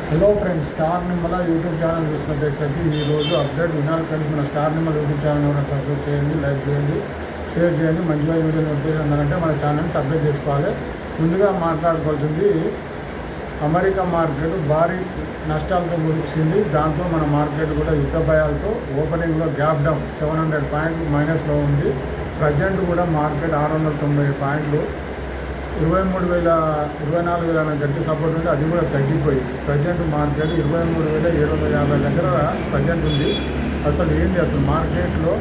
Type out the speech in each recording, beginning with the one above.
Hello friends, star Nimmala YouTube channel చూసినట్టయితే ఈరోజు update వినాలి ఫ్రెండ్స్. మన స్టార్ నిమ్మల యూట్యూబ్ ఛానల్ ఎవరైనా సబ్స్క్రైబ్ చేయండి, లైక్ చేయండి, షేర్ చేయండి. మంచిగా వీడియో నోటిఫికేషన్ ఉందంటే మన ఛానల్ని సబ్స్క్రైబ్ చేసుకోవాలి. ముందుగా మాట్లాడుకోవాల్సింది అమెరికా మార్కెట్ భారీ నష్టాలతో ముగిసింది. దాంతో మన మార్కెట్ కూడా యుద్ధ భయాలతో ఓపెనింగ్లో గ్యాప్ డౌన్ 700 పాయింట్లు మైనస్లో ఉంది. ప్రజెంట్ కూడా మార్కెట్ 690 పాయింట్లు 24,000 గట్టి సపోర్ట్ ఉంది. అది కూడా తగ్గిపోయింది. ప్రజెంట్ మార్కెట్ 23,750 దగ్గర ప్రజెంట్ ఉంది. అసలు మార్కెట్లో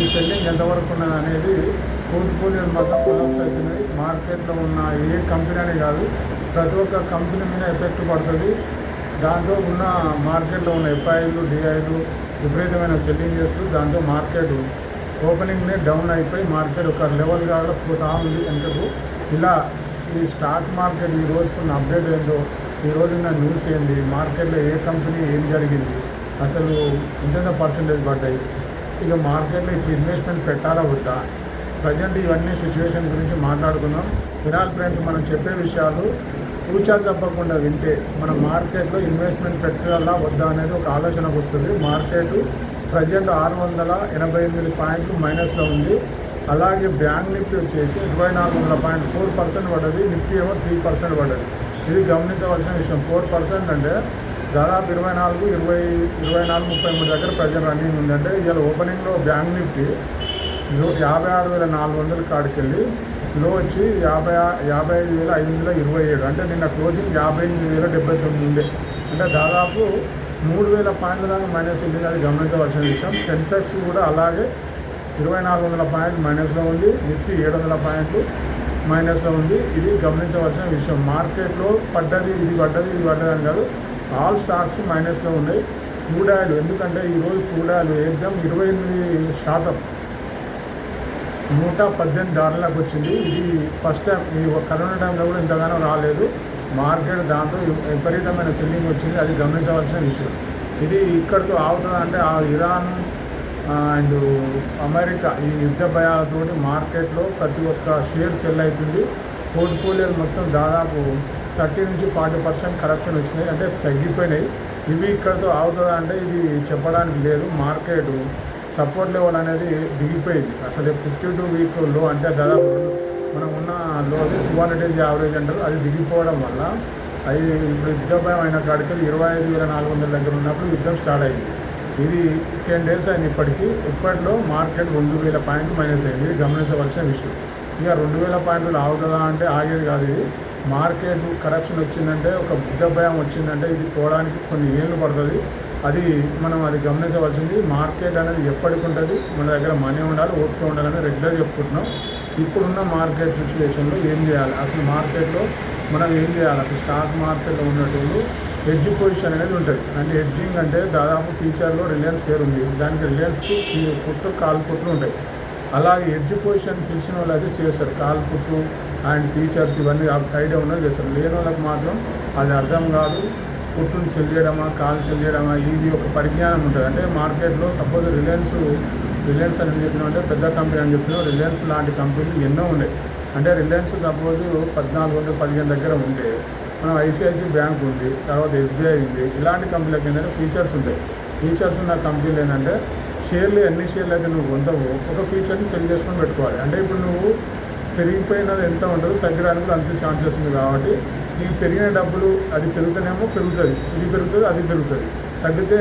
ఈ సెల్లింగ్ ఎంతవరకు ఉన్నది అనేది పోర్ట్ఫోలియోలు మొత్తం కొలాప్స్ అవుతున్నాయి. మార్కెట్లో ఉన్న ఏ కంపెనీ అని కాదు, ప్రతి ఒక్క కంపెనీ మీద ఎఫెక్ట్ పడుతుంది. దాంతో ఉన్న మార్కెట్లో ఉన్న ఎఫ్ఐలు డిఐలు విపరీతమైన సెల్లింగ్ చేస్తూ దాంతో మార్కెట్ ఓపెనింగ్నే డౌన్ అయిపోయి మార్కెట్ ఒక లెవెల్ కాగా పోతా ఉంది వెనుకకు. ఇలా ఈ స్టాక్ మార్కెట్ ఈ రోజుకున్న అప్డేట్ ఏంటో, ఈ రోజున్న న్యూస్ ఏంది, మార్కెట్లో ఏ కంపెనీ ఏం జరిగింది, అసలు ఎంత పర్సెంటేజ్ పడ్డాయి, ఇక మార్కెట్లో ఇప్పుడు ఇన్వెస్ట్మెంట్ పెట్టాలా వద్దా, ప్రజెంట్ ఇవన్నీ సిచ్యువేషన్ గురించి మాట్లాడుకుందాం. వినాలి ఫ్రెండ్స్, మనం చెప్పే విషయాలు పూచా తప్పకుండా వింటే మన మార్కెట్లో ఇన్వెస్ట్మెంట్ పెట్టాలా వద్దా అనేది ఒక ఆలోచనకు వస్తుంది. మార్కెట్ ప్రజెంట్ 688 పాయింట్లు మైనస్లో ఉంది. అలాగే బ్యాంక్ నిఫ్టీ వచ్చేసి 2400 పాయింట్ 4% పడ్డది. నిఫ్టీ ఏమో 3% పడ్డది. ఇది గమనించవలసిన విషయం. 4% అంటే దాదాపు 24-33 దగ్గర ప్రజెంట్ రన్నింగ్ ఉంది. అంటే ఇవాళ ఓపెనింగ్లో బ్యాంక్ నిఫ్టీ 56,400 కాడికి వెళ్ళి లో వచ్చి 55,527. అంటే నిన్న క్లోజింగ్ 58,079 ఉండే. అంటే దాదాపు 3,000 పాయింట్ల దాకా మైనస్ ఉంది. అది గమనించవలసిన విషయం. సెన్సెక్స్ కూడా అలాగే 2,400 పాయింట్లు మైనస్లో ఉంది. నిఫ్టీ 700 పాయింట్లు మైనస్లో ఉంది. ఇది గమనించవలసిన విషయం. మార్కెట్లో ఇది పడ్డది అని కాదు, ఆల్ స్టాక్స్ మైనస్లో ఉన్నాయి. క్రూడ్ ఆయిల్ ఎందుకంటే ఈరోజు క్రూడ్ ఆయిల్ ఏకదం 28% $118 వచ్చింది. ఇది ఫస్ట్ టైం. ఈ కరోనా టైంలో కూడా ఇంతగానో రాలేదు మార్కెట్. దాంతో విపరీతమైన సెల్లింగ్ వచ్చింది. అది గమనించవలసిన విషయం. ఇది ఇక్కడితో ఆగుతుందా అంటే ఆ ఇరాన్ అండ్ అమెరికా ఈ యుద్ధ భయాలతోటి మార్కెట్లో ప్రతి ఒక్క షేర్ సెల్ అవుతుంది. పోర్ట్ఫోలియోలు మొత్తం దాదాపు 30-40% కరెక్షన్ వచ్చినాయి, అంటే తగ్గిపోయినాయి. ఇవి ఇక్కడితో ఆగుతుందా అంటే ఇది చెప్పడానికి లేదు. మార్కెట్ సపోర్ట్ లెవెల్ అనేది దిగిపోయింది. అసలు 52 వీక్ లో అంటే దాదాపు మనం ఉన్న లో 200 days యావరేజ్ అంటారు, అది దిగిపోవడం వల్ల అది ఇప్పుడు యుద్ధ భయం అయిన కాడికి 25,400 దగ్గర ఉన్నప్పుడు యుద్ధం స్టార్ట్ అయింది. ఇది 10 days అయింది ఇప్పటికీ. ఇప్పట్లో మార్కెట్ 2,000 పాయింట్లు మైనస్ అయింది. ఇది గమనించవలసిన విషయం. ఇక 2,000 పాయింట్లు ఆగుతుందా అంటే ఆగేది కాదు. ఇది మార్కెట్ కరెక్షన్ వచ్చిందంటే, ఒక యుద్ధ భయం వచ్చిందంటే ఇది పోవడానికి కొన్ని ఏళ్ళు పడుతుంది. అది గమనించవలసింది. మార్కెట్ అనేది ఎప్పటికి ఉంటుంది, మన దగ్గర మనీ ఉండాలి, ఓపిక ఉండాలని రెగ్యులర్ చెప్పుకుంటున్నాం. ఇప్పుడున్న మార్కెట్ సిచ్యువేషన్లో ఏం చేయాలి, అసలు మార్కెట్లో మనం ఏం చేయాలి, అసలు స్టాక్ మార్కెట్లో ఉన్నటువంటి హెడ్జ్ పొజిషన్ అనేది ఉంటుంది. అంటే హెడ్జింగ్ అంటే దాదాపు ఫ్యూచర్లో రిలయన్స్ షేర్ ఉంది, దానికి రిలయన్స్కి పుట్టు కాల్ పుట్లు ఉంటాయి. అలాగే హెడ్జ్ పొజిషన్ తెలిసిన వాళ్ళు అయితే చేస్తారు. కాల్ పుట్టు అండ్ ఫీచర్స్ ఇవన్నీ ఐడియా ఉన్నది చేస్తారు. లేని వాళ్ళకి మాత్రం అది అర్థం కాదు. పుట్టుని సెల్ చేయడమా, కాల్ సెల్ చేయడమా, ఇది ఒక పరిజ్ఞానం ఉంటుంది. అంటే మార్కెట్లో సపోజ్ రిలయన్స్ అని చెప్పినా అంటే పెద్ద కంపెనీ అని చెప్పినా, రిలయన్స్ లాంటి కంపెనీలు ఎన్నో ఉన్నాయి. అంటే రిలయన్స్ సపోజ్ 14-15 దగ్గర ఉంటే, మనం ఐసిఐసిఐ బ్యాంక్ ఉంది, తర్వాత ఎస్బీఐ ఉంది. ఇలాంటి కంపెనీలకు ఏంటంటే ఫీచర్స్ ఉంటాయి. ఫీచర్స్ ఉన్న కంపెనీలు ఏంటంటే షేర్లు ఎన్ని షేర్లు అయితే నువ్వు కొంటావో ఒక ఫీచర్ని సెల్ చేసుకొని పెట్టుకోవాలి. అంటే ఇప్పుడు నువ్వు పెరిగిపోయినది ఎంత ఉంటుందో తగ్గడానికి అంత ఛాన్సెస్ ఉంది. కాబట్టి నీకు పెరిగిన డబ్బులు అది పెరుగుతానేమో పెరుగుతుంది, ఇది పెరుగుతుంది, అది పెరుగుతుంది, తగ్గితే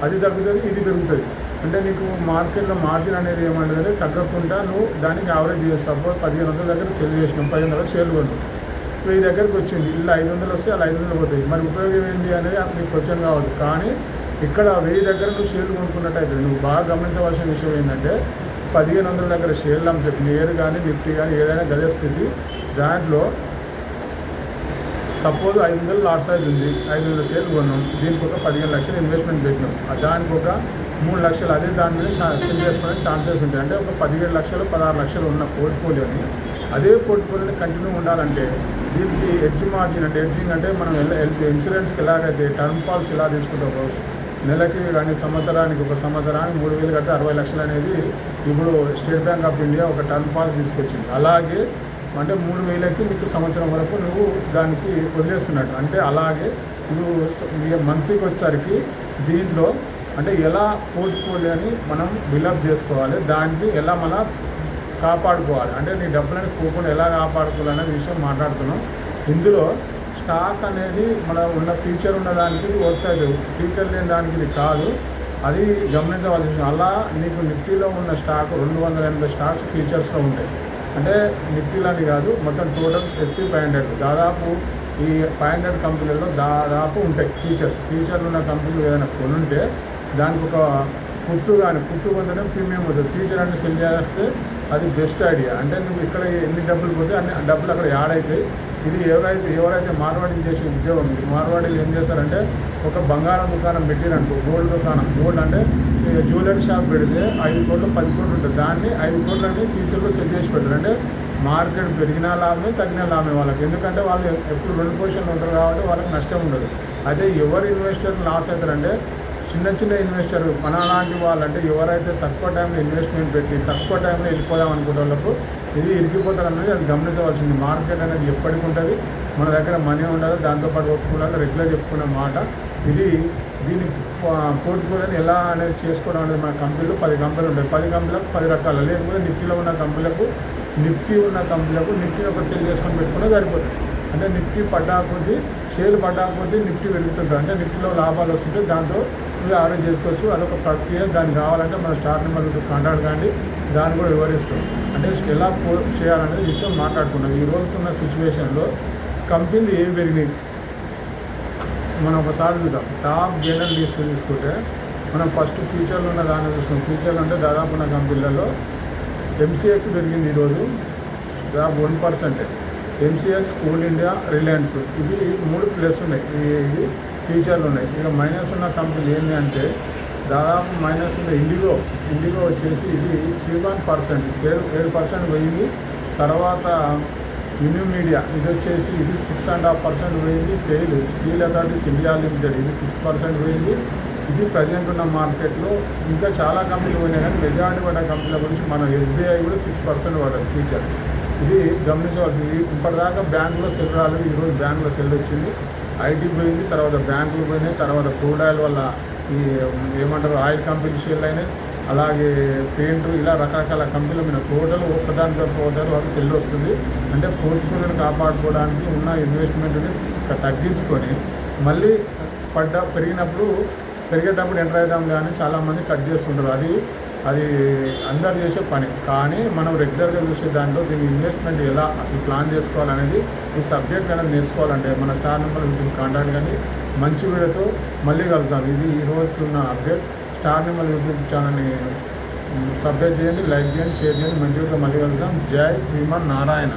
అది తగ్గుతుంది, ఇది పెరుగుతుంది. అంటే నీకు మార్కెట్లో మార్జిన్ అనేది ఏమంటుందంటే తగ్గకుండా నువ్వు దానికి యావరేజ్ చేస్తావు. సపోజ్ 1,500 దగ్గర సెల్ చేసినాం, 1,500 షేర్లు కొన్నాం, 1000 దగ్గరికి వచ్చింది. ఇలా 500 వస్తే అలా 500 పోతాయి. మరి ఉపయోగం ఏంటి అనేది నీకు క్వశ్చన్ కావచ్చు. కానీ ఇక్కడ 1000 దగ్గర నువ్వు షేర్లు కొనుక్కున్నట్టయితే నువ్వు బాగా గమనించవలసిన విషయం ఏంటంటే 1,500 దగ్గర షేర్లు అమ్ముతుంది. షేర్ కానీ నిఫ్టీ కానీ ఏదైనా గదే స్థితి. దాంట్లో సపోజ్ 500 లాట్ సైజ్ ఉంది, 500 షేర్లు కొన్నాం, దీనికి ఒక 15 లక్షలు ఇన్వెస్ట్మెంట్ పెట్టినాం, దానికి ఒక 3 లక్షలు అదే దాని మీద సెల్ చేసుకునే ఛాన్సెస్ ఉంటాయి. అంటే ఒక 17 లక్షలు 16 లక్షలు ఉన్న పోర్ట్ఫోలియోని అదే పోర్ట్ఫోలియోని కంటిన్యూ ఉండాలంటే దీనికి హెడ్జ్ మార్జిన్ అంటే హెడ్జింగ్ అంటే మనం ఇన్సూరెన్స్కి ఎలాగైతే టర్మ్ పాలసీ ఎలా తీసుకుంటాం, నెలకి కానీ సంవత్సరానికి ఒక సంవత్సరానికి 3,000 కడితే 60 లక్షలు అనేది ఇప్పుడు స్టేట్ బ్యాంక్ ఆఫ్ ఇండియా ఒక టర్మ్ పాలసీ తీసుకొచ్చింది. అలాగే అంటే 3,000కి మీకు సంవత్సరం వరకు నువ్వు దానికి వదిలేస్తున్నట్టు. అంటే అలాగే ఇది మంత్లీకి వచ్చేసరికి దీంట్లో అంటే ఎలా పోర్ట్ఫోలియోని మనం బిల్డప్ చేసుకోవాలి, దానికి ఎలా మనం కాపాడుకోవాలి, అంటే నీ డబ్బులని పోకుండా ఎలా కాపాడుకోవాలనే విషయం మాట్లాడుతున్నాం. ఇందులో స్టాక్ అనేది మన ఉన్న ఫ్యూచర్ ఉన్న దానికి వస్తుంది, ఫ్యూచర్ లేని దానికి ఇది కాదు, అది గమనించవలసింది. అలా నీకు నిఫ్టీలో ఉన్న స్టాక్ 280 స్టాక్స్ ఫ్యూచర్స్లో ఉంటాయి. అంటే నిఫ్టీలని కాదు, మొత్తం టోటల్ SP 500 దాదాపు ఈ 500 కంపెనీల్లో దాదాపు ఉంటాయి ఫ్యూచర్లు ఉన్న కంపెనీలు ఏదైనా కొనుంటే దానికి ఒక పుట్టు కొంటేనే ప్రీమియం అవుతుంది. ఫ్యూచర్ అంటే సెల్ చేస్తే అది బెస్ట్ ఐడియా. అంటే నువ్వు ఇక్కడ ఎన్ని డబ్బులు పోతే అన్ని డబ్బులు అక్కడ యాడ్ అవుతాయి. ఇది ఎవరైతే మార్వాడీలు చేసే ఉద్యోగం, మార్వాడీలు ఏం చేస్తారంటే ఒక బంగారం దుకాణం పెట్టిరనుకో, గోల్డ్ అంటే జ్యువెలరీ షాప్ పెడితే 5 కోట్లు 10 కోట్లు ఉంటుంది, దాన్ని 5 కోట్లు అంటే ఫ్యూచర్లో సెల్ చేసి పెట్టారు. అంటే మార్కెట్ పెరిగినా లాభమే తగ్గినా లాభమే వాళ్ళకి, ఎందుకంటే వాళ్ళు ఎప్పుడు 2 పొజిషన్లు ఉంటారు కాబట్టి వాళ్ళకి నష్టం ఉండదు. అదే ఎవరు ఇన్వెస్టర్ లాస్ అవుతారంటే చిన్న ఇన్వెస్టర్ మన లాంటి వాళ్ళు, అంటే ఎవరైతే తక్కువ టైంలో ఇన్వెస్ట్మెంట్ పెట్టి తక్కువ టైంలో వెళ్ళిపోదాం అనుకునే వాళ్ళకు ఇది ఇరికిపోతారు అనేది అది గమనించవలసింది. మార్కెట్ అనేది ఎప్పటికి ఉంటుంది, మన దగ్గర మనీ ఉండాలి, దాంతోపాటు ఒప్పుకోవాలి. రెగ్యులర్ చెప్పుకున్న మాట ఇది. దీన్ని పోర్ట్ఫోలియోని ఎలా అనేది చేసుకోవడం అనేది మన కంపెనీలు 10 కంపెనీలు ఉంటాయి. 10 కంపెనీలకు 10 రకాలు, లేకపోతే నిఫ్టీలో ఉన్న కంపెనీలకు నిఫ్టీ ఒక సేల్ చేసుకొని పెట్టుకునే సరిపోతుంది. అంటే నిఫ్టీ పడ్డాకొద్ది షేర్లు పడ్డాకొద్ది నిఫ్టీ పెరుగుతుంది, అంటే నిఫ్టీలో లాభాలు వస్తుంటే దాంతో మీరు ఆర్డర్ చేసుకోవచ్చు. అదొక ప్రక్రియ. దానికి కావాలంటే మన స్టార్ట్ నెంబర్ కాంటాక్ట్ కానీ దాన్ని కూడా వివరిస్తాం. అంటే ఎలా చేయాలనేది విషయం మాట్లాడుకున్నాం. ఈ రోజుకున్న సిచ్యువేషన్లో కంపెనీలు ఏవి పెరిగినాయి మనం ఒకసారి చూద్దాం. టాప్ జనరల్ లిస్ట్ తీసుకుంటే మనం ఫస్ట్ ఫ్యూచర్లో ఉన్న దాన్ని చూస్తాం. ఫ్యూచర్లు అంటే దాదాపు ఉన్న కంపెనీలలో MCX పెరిగింది ఈరోజు దాదాపు 1%. MCX, కోల్ ఇండియా, రిలయన్స్, ఇవి 3 ప్లస్ ఉన్నాయి. ఇది ఫ్యూచర్లు ఉన్నాయి. ఇక మైనస్ ఉన్న కంపెనీలు ఏంటి అంటే దాదాపు మైనస్ ఉన్న ఇండిగో వచ్చేసి ఇది 7% 7% పోయింది. తర్వాత న్యూ మీడియా ఇది వచ్చేసి ఇది 6.5% పోయింది. స్టీల్ అథారిటీస్ ఇండియా లిమిటెడ్ ఇది 6% పోయింది. ఇది ప్రజెంట్ ఉన్న మార్కెట్లో ఇంకా చాలా కంపెనీలు పోయినాయి, కానీ మెజారిటీ పడ్డ కంపెనీల గురించి మన SBI కూడా 6% పడ్డది ఫ్యూచర్. ఇది గమనించవలసింది. ఇప్పటిదాకా బ్యాంకులో సెల్ రాలేదు, ఈరోజు బ్యాంకులో సెల్ వచ్చింది. IT పోయింది, తర్వాత బ్యాంకులు పోయినాయి, తర్వాత క్రూడ్ ఆయిల్ వల్ల ఈ ఏమంటారు ఆయిల్ కంపెనీ షేర్లు అయినాయి, అలాగే పెయింట్, ఇలా రకరకాల కంపెనీలు మీద టోటల్ ఒకదానితో వాళ్ళకి సెల్ వస్తుంది. అంటే పోర్ట్ఫోలియోని కాపాడుకోవడానికి ఉన్న ఇన్వెస్ట్మెంట్ని తగ్గించుకొని మళ్ళీ పెరిగేటప్పుడు ఎంటర్ అవుతాం, కానీ చాలామంది కట్ చేస్తుంటారు. అది అందరు చేసే పని, కానీ మనం రెగ్యులర్గా చూసే దాంట్లో దీని ఇన్వెస్ట్మెంట్ ఎలా అసలు ప్లాన్ చేసుకోవాలనేది ఈ సబ్జెక్ట్ అనేది నేర్చుకోవాలంటే మన స్టార్ నెంబర్ యూట్యూబ్ కాంటాక్ట్ కానీ మంచి వీడియోతో మళ్ళీ కలుద్దాం. ఇది ఈ రోజుకి ఉన్న అప్డేట్. స్టార్ నెంబర్ యూట్యూబ్ ఛానల్ని సబ్స్క్రైబ్ చేయండి, లైక్ చేయండి, షేర్ చేయండి. మంచి వీడియోతో మళ్ళీ కలుద్దాం. జై శ్రీమన్ నారాయణ.